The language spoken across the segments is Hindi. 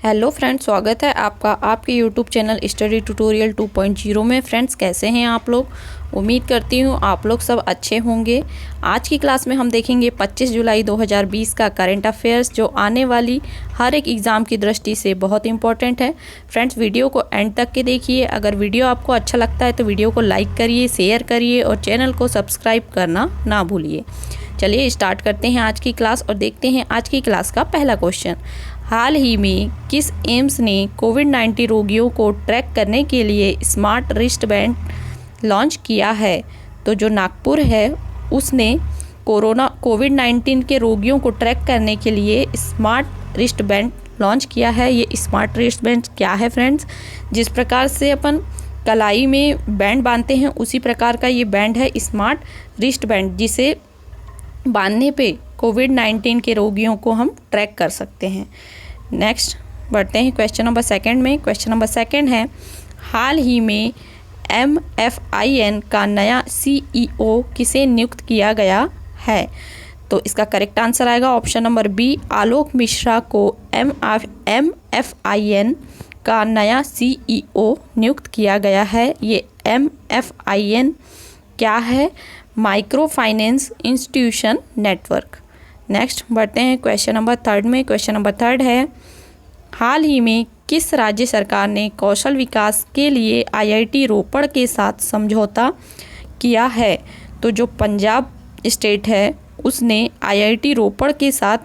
हेलो फ्रेंड्स, स्वागत है आपका आपके यूट्यूब चैनल स्टडी ट्यूटोरियल 2.0 में। फ्रेंड्स, कैसे हैं आप लोग? उम्मीद करती हूँ आप लोग सब अच्छे होंगे। आज की क्लास में हम देखेंगे 25 जुलाई 2020 का करंट अफेयर्स, जो आने वाली हर एक एग्ज़ाम की दृष्टि से बहुत इंपॉर्टेंट है। फ्रेंड्स, वीडियो को एंड तक के देखिए। अगर वीडियो आपको अच्छा लगता है तो वीडियो को लाइक करिए, शेयर करिए और चैनल को सब्सक्राइब करना ना भूलिए। चलिए स्टार्ट करते हैं आज की क्लास और देखते हैं आज की क्लास का पहला क्वेश्चन। हाल ही में किस एम्स ने कोविड-19 रोगियों को ट्रैक करने के लिए स्मार्ट रिस्ट बैंड लॉन्च किया है? तो जो नागपुर है उसने कोविड-19 के रोगियों को ट्रैक करने के लिए स्मार्ट रिस्ट बैंड लॉन्च किया है। ये स्मार्ट रिस्ट बैंड क्या है फ्रेंड्स? जिस प्रकार से अपन कलाई में बैंड बांधते हैं उसी प्रकार का ये बैंड है स्मार्ट रिस्ट बैंड, जिसे बांधने पे कोविड-19 के रोगियों को हम ट्रैक कर सकते हैं। नेक्स्ट बढ़ते हैं क्वेश्चन नंबर सेकंड में। क्वेश्चन नंबर सेकंड है, हाल ही में MFIN का नया CEO किसे नियुक्त किया गया है? तो इसका करेक्ट आंसर आएगा ऑप्शन नंबर बी, आलोक मिश्रा को MFIN का नया CEO नियुक्त किया गया है। ये MFIN क्या है? Micro finance institution network. Next बढ़ते हैं क्वेश्चन नंबर थर्ड में। क्वेश्चन नंबर थर्ड है, हाल ही में किस राज्य सरकार ने कौशल विकास के लिए IIT रोपड़ के साथ समझौता किया है? तो जो पंजाब स्टेट है उसने IIT रोपड़ के साथ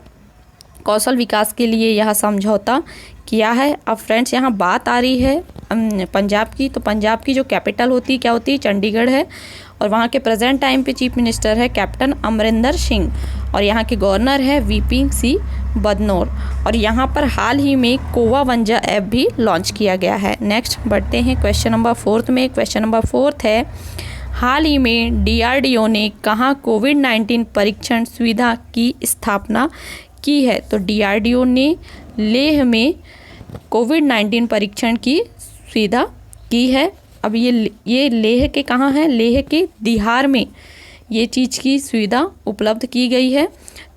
कौशल विकास के लिए यह समझौता किया है। अब फ्रेंड्स, यहाँ बात आ रही है पंजाब की। तो पंजाब की जो कैपिटल होती है क्या होती है? चंडीगढ़ है। और वहाँ के प्रेजेंट टाइम पे चीफ मिनिस्टर है कैप्टन अमरिंदर सिंह और यहाँ के गवर्नर है VP सिंह बदनौर। और यहाँ पर हाल ही में कोवा वंजा ऐप भी लॉन्च किया गया है। नेक्स्ट बढ़ते हैं क्वेश्चन नंबर फोर्थ में। क्वेश्चन नंबर फोर्थ है, हाल ही में DRDO ने कहाँ कोविड-19 परीक्षण सुविधा की स्थापना की है? तो DRDO ने लेह में कोविड-19 परीक्षण की सुविधा की है। अब ये लेह के कहाँ है? लेह के दिहार में ये चीज़ की सुविधा उपलब्ध की गई है।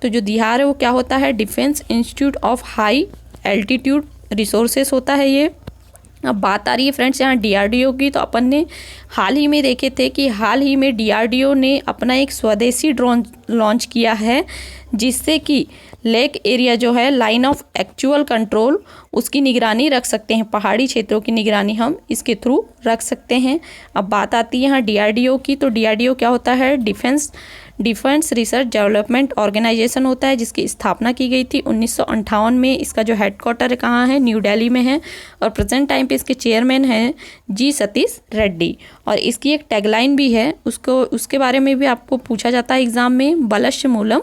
तो जो दिहार है वो क्या होता है? Defence institute of high altitude resources होता है ये। अब बात आ रही है फ्रेंड्स यहाँ DRDO की। तो अपन ने हाल ही में देखे थे कि हाल ही में DRDO ने अपना एक स्वदेशी ड्रोन लॉन्च किया है, जिससे कि लेक एरिया जो है, लाइन ऑफ एक्चुअल कंट्रोल, उसकी निगरानी रख सकते हैं। पहाड़ी क्षेत्रों की निगरानी हम इसके थ्रू रख सकते हैं। अब बात आती है यहाँ DRDO की। तो DRDO क्या होता है? डिफेंस रिसर्च डेवलपमेंट ऑर्गेनाइजेशन होता है, जिसकी स्थापना की गई थी 1958 में। इसका जो हेडक्वार्टर कहाँ है? न्यू दिल्ली में है। और प्रेजेंट टाइम पे इसके चेयरमैन हैं G सतीश रेड्डी। और इसकी एक टैगलाइन भी है, उसके बारे में भी आपको पूछा जाता है एग्जाम में, बलश्य मूलम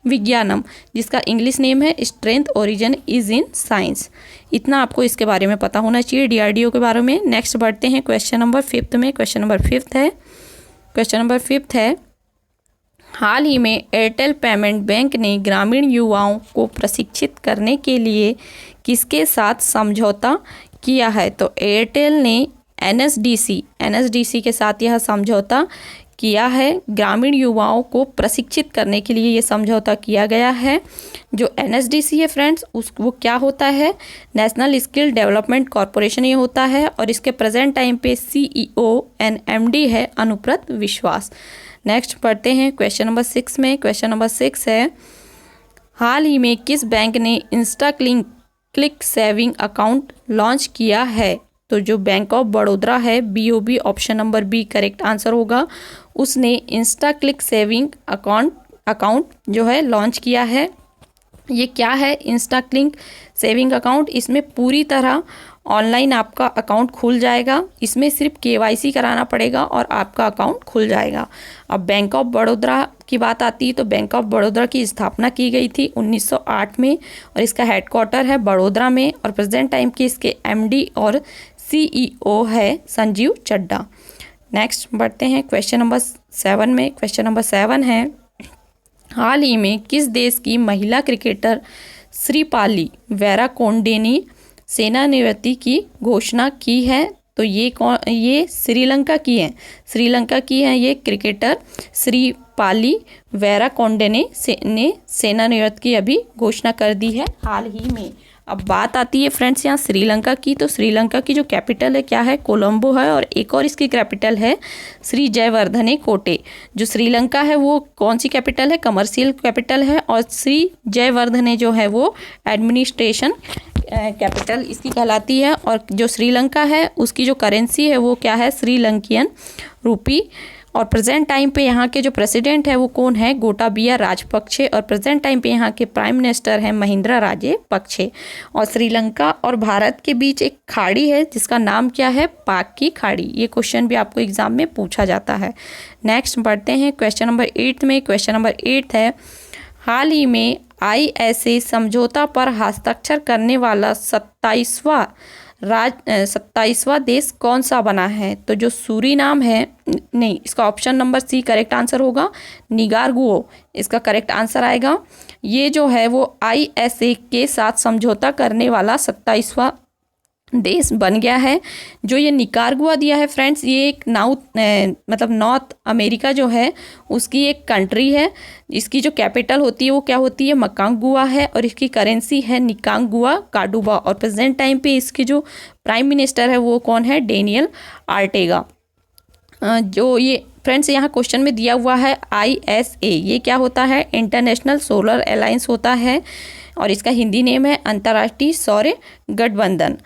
विज्ञानम, जिसका इंग्लिश नेम है strength origin is in science. इतना आपको इसके बारे में पता होना चाहिए DRDO के बारे में। नेक्स्ट बढ़ते हैं क्वेश्चन नंबर फिफ्थ में। क्वेश्चन नंबर फिफ्थ है, हाल ही में एयरटेल पेमेंट बैंक ने ग्रामीण युवाओं को प्रशिक्षित करने के लिए किसके साथ समझौता किया है? तो एयरटेल ने NSDC के साथ यह समझौता किया है। ग्रामीण युवाओं को प्रशिक्षित करने के लिए ये समझौता किया गया है। जो NSDC है फ्रेंड्स, वो क्या होता है? नेशनल स्किल डेवलपमेंट कॉरपोरेशन ये होता है। और इसके प्रेजेंट टाइम पे CEO एंड MD है अनुव्रत विश्वास। नेक्स्ट पढ़ते हैं क्वेश्चन नंबर 6 में। क्वेश्चन नंबर 6 है, हाल ही में किस बैंक ने insta click saving account launch किया है? तो जो बैंक ऑफ बड़ौदा है, BOB, option number B correct answer होगा। उसने इंस्टा क्लिक सेविंग अकाउंट जो है लॉन्च किया है। ये क्या है इंस्टा क्लिक सेविंग अकाउंट? इसमें पूरी तरह ऑनलाइन आपका अकाउंट खुल जाएगा। इसमें सिर्फ KYC कराना पड़ेगा और आपका अकाउंट खुल जाएगा। अब बैंक ऑफ बड़ौदा की बात आती है तो बैंक ऑफ बड़ौदा की स्थापना की गई थी 1908 में और इसका हेडक्वार्टर है बड़ौदा में। और प्रेजेंट टाइम के इसके MD और CEO है संजीव चड्ढा। नेक्स्ट बढ़ते हैं क्वेश्चन नंबर 7 में। क्वेश्चन नंबर 7 है, हाल ही में किस देश की महिला क्रिकेटर श्रीपाली वैराकोंडे ने सेवानिवृत्ति की घोषणा की है? तो ये श्रीलंका की है ये क्रिकेटर श्रीपाली वैराकोंडे ने सेवानिवृत्ति की अभी घोषणा कर दी है हाल ही में। अब बात आती है फ्रेंड्स यहाँ श्रीलंका की, तो श्रीलंका की जो कैपिटल है क्या है, कोलंबो है, और एक और इसकी कैपिटल है श्री जयवर्धने कोटे। जो श्रीलंका है वो कौन सी कैपिटल है, कमर्शियल कैपिटल है, और श्री जयवर्धने जो है वो एडमिनिस्ट्रेशन कैपिटल इसकी कहलाती है। और जो श्रीलंका है उसकी जो करेंसी है वो क्या है, श्रीलंकियन रूपी। और प्रेजेंट टाइम पे यहाँ के जो प्रेसिडेंट है वो कौन है, गोटाबाया राजपक्षे, और प्रेजेंट टाइम पे यहाँ के प्राइम मिनिस्टर हैं महिंद्रा राजपक्षे। और श्रीलंका और भारत के बीच एक खाड़ी है जिसका नाम क्या है, पाक की खाड़ी। ये क्वेश्चन भी आपको एग्जाम में पूछा जाता है। नेक्स्ट बढ़ते हैं क्वेश्चन नंबर 8 में। क्वेश्चन नंबर 8 है, हाल ही में ISA समझौता पर हस्ताक्षर करने वाला 27वां देश कौन सा बना है। तो जो सूरीनाम है, नहीं, इसका option number C correct answer होगा, निकारागुआ इसका करेक्ट आंसर आएगा। ये जो है वो ISA के साथ समझौता करने वाला 27वां देश बन गया है। जो ये निकारागुआ दिया है फ्रेंड्स, ये एक नॉर्थ अमेरिका जो है उसकी एक कंट्री है। इसकी जो कैपिटल होती है वो क्या होती है, मकांगुआ है, और इसकी करेंसी है निकारागुआ काडुबा। और प्रेजेंट टाइम पे इसके जो प्राइम मिनिस्टर है वो कौन है, डेनियल ऑर्टेगा। जो ये फ्रेंड्स यहाँ क्वेश्चन में दिया हुआ है ISA, ये क्या होता है, इंटरनेशनल सोलर अलायंस होता है, और इसका हिंदी नेम है अंतर्राष्ट्रीय सौर गठबंधन।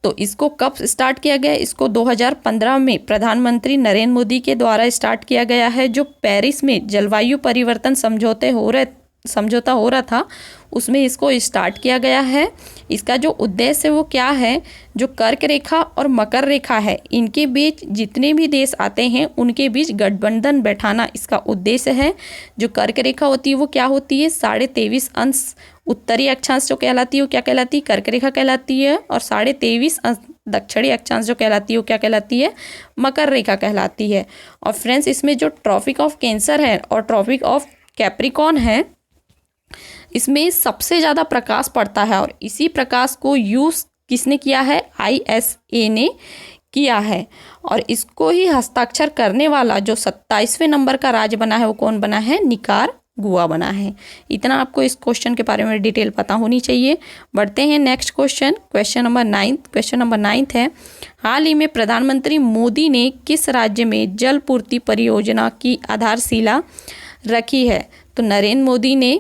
तो इसको कब स्टार्ट किया गया, इसको 2015 में प्रधानमंत्री नरेंद्र मोदी के द्वारा स्टार्ट किया गया है। जो पेरिस में जलवायु परिवर्तन समझौता हो रहा था उसमें इसको स्टार्ट किया गया है। इसका जो उद्देश्य है वो क्या है, जो कर्क रेखा और मकर रेखा है इनके बीच जितने भी देश आते हैं उनके बीच गठबंधन बैठाना इसका उद्देश्य है। जो कर्क रेखा होती है वो क्या होती है, 23.5 अंश उत्तरी अक्षांश जो कहलाती है वो क्या कहलाती है, कर्क रेखा कहलाती है। और 23.5 अंश दक्षिणी अक्षांश जो कहलाती है वो क्या कहलाती है, मकर रेखा कहलाती है। और फ्रेंड्स इसमें जो ट्रॉपिक ऑफ कैंसर है और ट्रॉपिक ऑफ कैप्रिकॉर्न है, इसमें सबसे ज़्यादा प्रकाश पड़ता है, और इसी प्रकाश को यूज़ किसने किया है, ISA ने किया है। और इसको ही हस्ताक्षर करने वाला जो 27वें नंबर का राज्य बना है वो कौन बना है, निकारागुआ बना है। इतना आपको इस क्वेश्चन के बारे में डिटेल पता होनी चाहिए। बढ़ते हैं next question, question number 9। Question number 9 है, हाल ही में प्रधानमंत्री मोदी ने किस राज्य में जल पूर्ति परियोजना की आधारशिला रखी है। तो नरेंद्र मोदी ने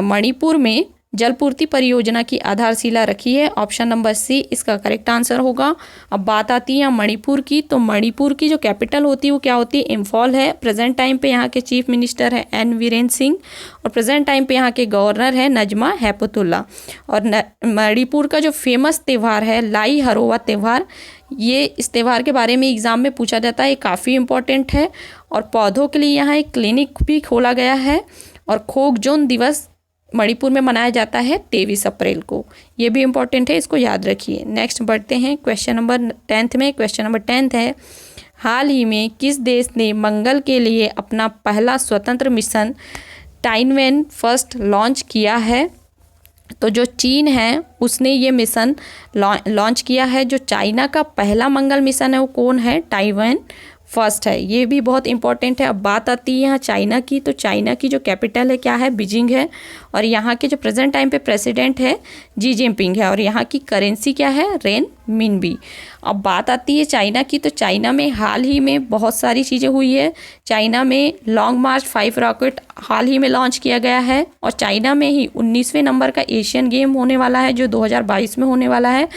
मणिपुर में जलपूर्ति परियोजना की आधारशिला रखी है। ऑप्शन नंबर सी इसका करेक्ट आंसर होगा। अब बात आती है मणिपुर की, तो मणिपुर की जो कैपिटल होती है वो क्या होती है, इम्फॉल है। प्रेजेंट टाइम पे यहाँ के चीफ मिनिस्टर है N वीरेंद्र सिंह, और प्रेजेंट टाइम पे यहाँ के गवर्नर है नजमा हेपतुल्ला। और मणिपुर का जो फेमस त्यौहार है लाई हरोवा त्यौहार, ये इस त्यौहार के बारे में एग्जाम में पूछा जाता है, ये काफ़ी इंपॉर्टेंट है। और पौधों के लिए यहाँ एक क्लिनिक भी खोला गया है। और खोकजोन दिवस मणिपुर में मनाया जाता है 23 अप्रैल को, ये भी इम्पोर्टेंट है, इसको याद रखिए। नेक्स्ट बढ़ते हैं क्वेश्चन नंबर 10 में। क्वेश्चन नंबर 10 है, हाल ही में किस देश ने मंगल के लिए अपना पहला स्वतंत्र मिशन टाइनवेन फर्स्ट लॉन्च किया है। तो जो चीन है उसने ये मिशन लॉन्च किया है। जो चाइना का पहला मंगल मिशन है वो कौन है, टाइवान फर्स्ट है, ये भी बहुत इंपॉर्टेंट है। अब बात आती है यहाँ चाइना की, तो चाइना की जो कैपिटल है क्या है, बीजिंग है। और यहाँ के जो प्रेजेंट टाइम पे प्रेसिडेंट है जी जिनपिंग है, और यहाँ की करेंसी क्या है, रेन मिनबी। अब बात आती है चाइना की, तो चाइना में हाल ही में बहुत सारी चीज़ें हुई है। चाइना में लॉन्ग मार्च 5 रॉकेट हाल ही में लॉन्च किया गया है। और चाइना में ही 19वें नंबर का एशियन गेम होने वाला है जो 2022 में होने वाला है,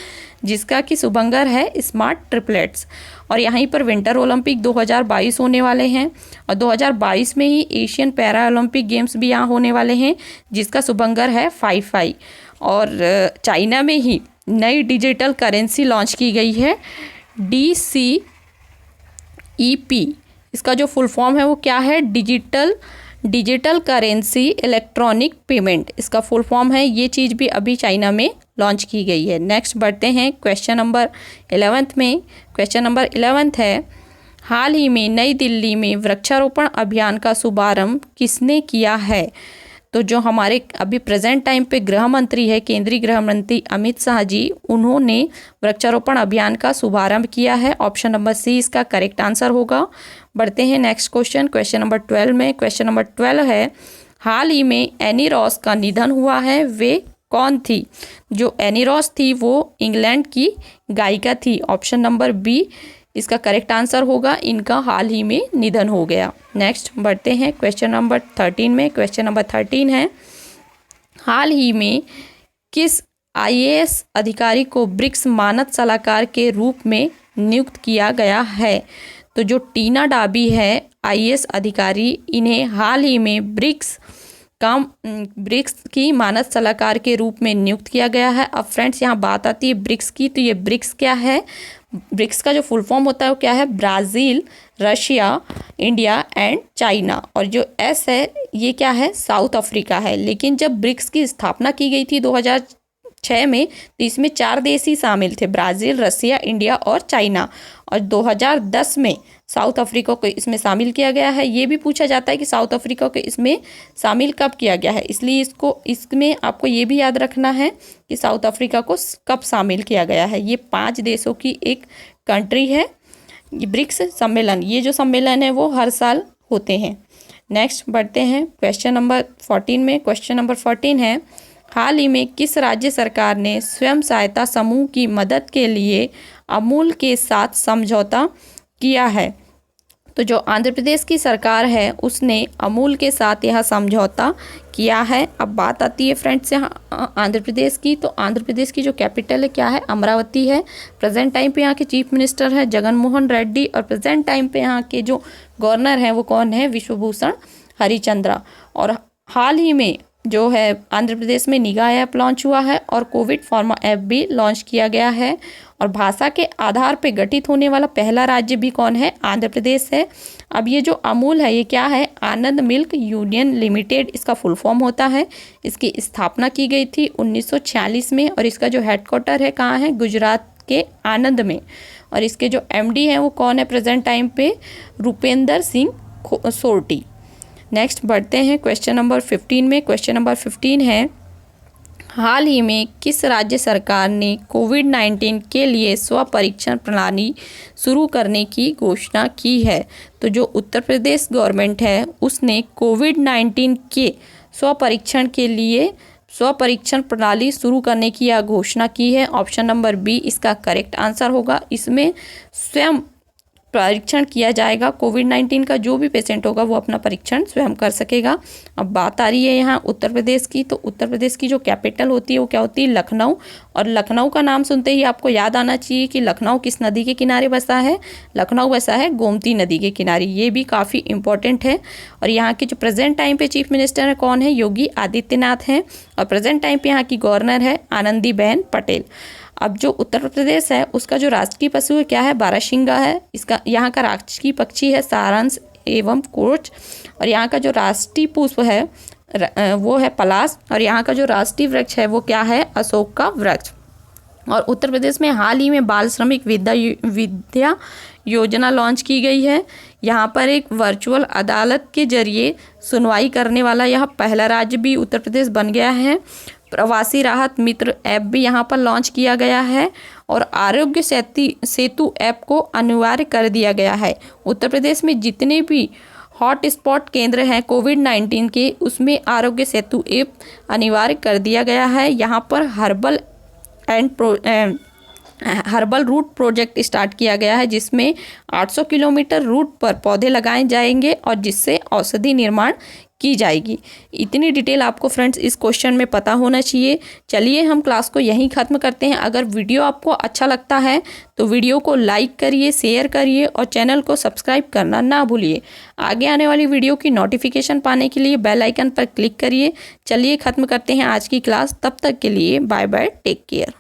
जिसका कि शुभंकर है स्मार्ट ट्रिपलेट्स। और यहीं पर विंटर ओलंपिक 2022 होने वाले हैं, और 2022 में ही एशियन पैरा ओलंपिक गेम्स भी यहाँ होने वाले हैं, जिसका शुभंकर है 5-5। और चाइना में ही नई डिजिटल करेंसी लॉन्च की गई है DCEP। इसका जो फुल फॉर्म है वो क्या है, डिजिटल करेंसी इलेक्ट्रॉनिक पेमेंट, इसका फुल फॉर्म है। ये चीज़ भी अभी चाइना में लॉन्च की गई है। नेक्स्ट बढ़ते हैं क्वेश्चन नंबर 11 में। क्वेश्चन नंबर 11 है, हाल ही में नई दिल्ली में वृक्षारोपण अभियान का शुभारंभ किसने किया है। तो जो हमारे अभी प्रेजेंट टाइम पे गृह मंत्री है, केंद्रीय गृह मंत्री अमित शाह जी, उन्होंने वृक्षारोपण अभियान का शुभारंभ किया है। ऑप्शन नंबर सी इसका करेक्ट आंसर होगा। बढ़ते हैं नेक्स्ट क्वेश्चन, क्वेश्चन नंबर 12 में। क्वेश्चन नंबर 12 है, हाल ही में एनी रॉस का निधन हुआ है, वे कौन थी? जो एनी रॉस थी वो इंग्लैंड की गायिका थी। ऑप्शन नंबर बी इसका करेक्ट आंसर होगा। इनका हाल ही में निधन हो गया। नेक्स्ट बढ़ते हैं क्वेश्चन नंबर 13 में। क्वेश्चन नंबर 13 है, हाल ही में किस आईएएस अधिकारी को ब्रिक्स मानद सलाहकार के रूप में नियुक्त किया गया है? तो जो टीना डाबी है आईएएस अधिकारी, इन्हें हाल ही में ब्रिक्स की मानद सलाहकार के रूप में नियुक्त किया गया है। अब फ्रेंड्स यहाँ बात आती है ब्रिक्स की, तो ये ब्रिक्स क्या है? ब्रिक्स का जो फुल फॉर्म होता है वो क्या है? Brazil, Russia, India and China. और जो एस है ये क्या है? साउथ अफ्रीका है। लेकिन जब ब्रिक्स की स्थापना की गई थी 2006 में, तो इसमें 4 देश ही शामिल थे, ब्राज़ील, रसिया, इंडिया और चाइना। और 2010 में साउथ अफ्रीका को इसमें शामिल किया गया है। ये भी पूछा जाता है कि साउथ अफ्रीका को इसमें शामिल कब किया गया है, इसलिए इसमें आपको ये भी याद रखना है कि साउथ अफ्रीका को कब शामिल किया गया है। ये 5 देशों की एक कंट्री है। ये ब्रिक्स सम्मेलन, ये जो सम्मेलन है वो हर साल होते हैं। नेक्स्ट बढ़ते हैं क्वेश्चन नंबर 14 में। क्वेश्चन नंबर 14 है, हाल ही में किस राज्य सरकार ने स्वयं सहायता समूह की मदद के लिए अमूल के साथ समझौता किया है? तो जो आंध्र प्रदेश की सरकार है उसने अमूल के साथ यह समझौता किया है। अब बात आती है फ्रेंड्स यहाँ आंध्र प्रदेश की, तो आंध्र प्रदेश की जो कैपिटल है क्या है? अमरावती है। प्रेजेंट टाइम पे यहाँ के चीफ मिनिस्टर है जगन मोहन रेड्डी, और प्रेजेंट टाइम पे यहाँ के जो गवर्नर हैं वो कौन है? विश्वभूषण हरिचंद्रा। और हाल ही में जो है आंध्र प्रदेश में निगाह ऐप लॉन्च हुआ है और कोविड फार्मा ऐप भी लॉन्च किया गया है। और भाषा के आधार पर गठित होने वाला पहला राज्य भी कौन है? आंध्र प्रदेश है। अब ये जो अमूल है ये क्या है? आनंद मिल्क यूनियन लिमिटेड इसका फुल फॉर्म होता है। इसकी स्थापना की गई थी 1946 में, और इसका जो हेडक्वार्टर है कहाँ है? गुजरात के आनंद में। और इसके जो एमडी हैं वो कौन है प्रेजेंट टाइम पे? रुपेंद्र सिंह सोरटी। नेक्स्ट बढ़ते हैं क्वेश्चन नंबर 15 में। क्वेश्चन नंबर 15 है, हाल ही में किस राज्य सरकार ने कोविड-19 के लिए स्वपरीक्षण प्रणाली शुरू करने की घोषणा की है? तो जो उत्तर प्रदेश गवर्नमेंट है उसने कोविड-19 के स्वपरीक्षण के लिए स्वपरीक्षण प्रणाली शुरू करने की यह घोषणा की है। ऑप्शन नंबर बी इसका करेक्ट आंसर होगा। इसमें स्वयं परीक्षण किया जाएगा। कोविड-19 का जो भी पेशेंट होगा वो अपना परीक्षण स्वयं कर सकेगा। अब बात आ रही है यहाँ उत्तर प्रदेश की, तो उत्तर प्रदेश की जो कैपिटल होती है वो क्या होती है? लखनऊ। और लखनऊ का नाम सुनते ही आपको याद आना चाहिए कि लखनऊ किस नदी के किनारे बसा है? लखनऊ बसा है गोमती नदी के किनारे। ये भी काफ़ी इंपॉर्टेंट है। और यहाँ के जो प्रेजेंट टाइम पे चीफ मिनिस्टर है कौन है? योगी आदित्यनाथ हैं। और प्रेजेंट टाइम पे यहाँ की गवर्नर है आनंदीबेन पटेल। अब जो उत्तर प्रदेश है उसका जो राष्ट्रीय पशु है क्या है? बारहसिंगा है। इसका यहाँ का राष्ट्रीय पक्षी है सारंश एवं कोच। और यहाँ का जो राष्ट्रीय पुष्प है वो है पलाश। और यहाँ का जो राष्ट्रीय वृक्ष है वो क्या है? अशोक का वृक्ष। और उत्तर प्रदेश में हाल ही में बाल श्रमिक विद्या योजना लॉन्च की गई है। यहाँ पर एक वर्चुअल अदालत के जरिए सुनवाई करने वाला यह पहला राज्य भी उत्तर प्रदेश बन गया है। प्रवासी राहत मित्र ऐप भी यहाँ पर लॉन्च किया गया है। और आरोग्य सेतु ऐप को अनिवार्य कर दिया गया है। उत्तर प्रदेश में जितने भी हॉट स्पॉट केंद्र हैं कोविड-19 के, उसमें आरोग्य सेतु ऐप अनिवार्य कर दिया गया है। यहाँ पर हर्बल रूट प्रोजेक्ट स्टार्ट किया गया है, जिसमें 800 किलोमीटर रूट पर पौधे लगाए जाएंगे और जिससे औषधि निर्माण की जाएगी। इतनी डिटेल आपको फ्रेंड्स इस क्वेश्चन में पता होना चाहिए। चलिए हम क्लास को यहीं ख़त्म करते हैं। अगर वीडियो आपको अच्छा लगता है तो वीडियो को लाइक करिए, शेयर करिए और चैनल को सब्सक्राइब करना ना भूलिए। आगे आने वाली वीडियो की नोटिफिकेशन पाने के लिए बेल आइकन पर क्लिक करिए। चलिए ख़त्म करते हैं आज की क्लास। तब तक के लिए बाय बाय, टेक केयर।